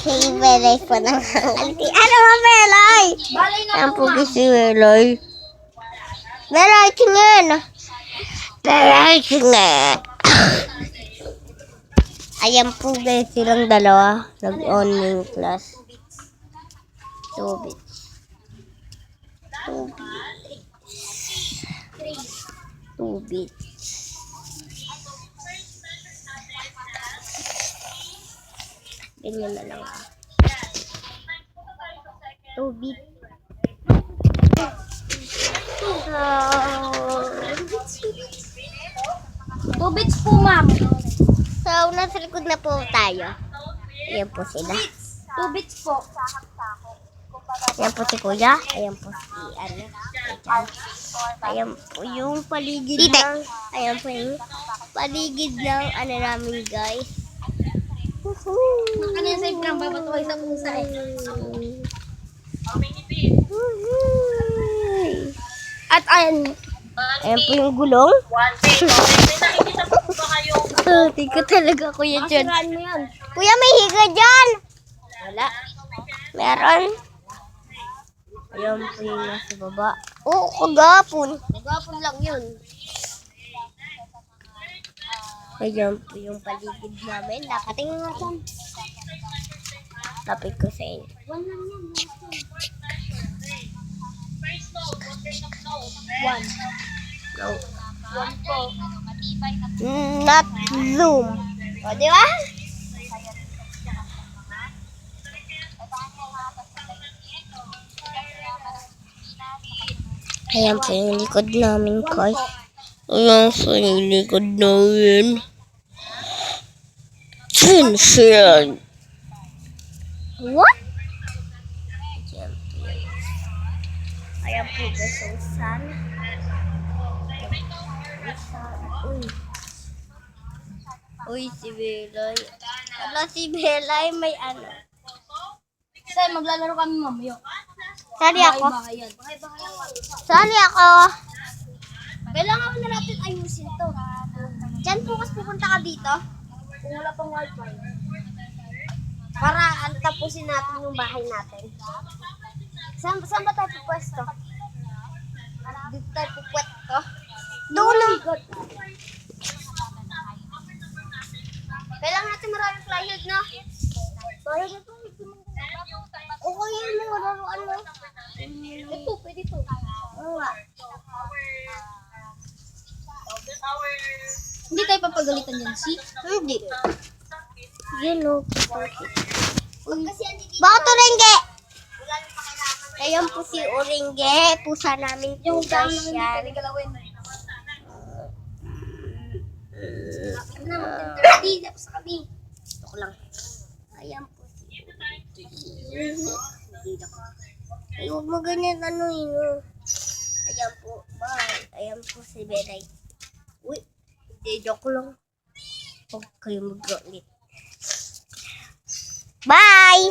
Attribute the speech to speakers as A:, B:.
A: Si Belay po ng auntie. Ano ba, Belay? Ayan po si Belay. Belay, tingin. Belay, tingin. Ayan po guys, silang dalawa. Nag-online class. 2 bits. 2 bits. Ganyan na lang. 2 bits. So,
B: 2 bits po, ma'am.
A: So, nasa likod na po tayo. Ayan po sila.
B: 2 bits po.
A: Ayan po si Kuya. Ayan po si ayan po yung paligid ng ayan po yung paligid ng namin guys.
B: Ano yung save lang? Babatuhay sa pusa eh.
A: At ayan po yung gulong. Tingko talaga Kuya dyan. Kuya, may higa dyan. Wala. Meron. Ayan po yung nasa baba. Oo, kagapon.
B: Nagwapon lang yun.
A: Ayan po yung paligid namin. Nakatingin nga dyan. Lapit ko sa inyo.
B: 1 lang yan. 1.
A: No.
B: 1 po.
A: Not zoom. O, di ba? Ayan po yung likod namin, guys. Ayan po yung likod namin. Sinsiyan. What? Ayan po guys yung sun. Uy, si Belay. Ala, si Belay may ano.
B: Say, maglalaro kami mamaya.
A: Sali ako.
B: Bahay-bahayan.
A: Sali ako.
B: Kailangan na natin ayusin to.
A: Diyan po kasi pupunta ka dito.
B: Kung wala pang wifi.
A: Para tapusin natin yung bahay natin. Saan ba tayo pupwesto? Dito tayo pupwesto. Doon lang. Kailangan natin maraming plywood, no? Plywood ito. Okay yun mo, laruan mo.
B: Ito, pwede to.
A: Oo nga.
B: Hindi tayo papagalitan yan, see?
A: Hindi. Yun o. Bakit Uringge? Ayan po si Uringge. Pusa namin po guys yan.
B: Hindi, tapos kami.
A: Ito lang. Ayan po si Ay, huwag mo ganyan ano yun. Ayan po. Bye. Ayan po si Belay. Uy. Hindi, joke lang. Huwag kayo mag-ulit. Bye!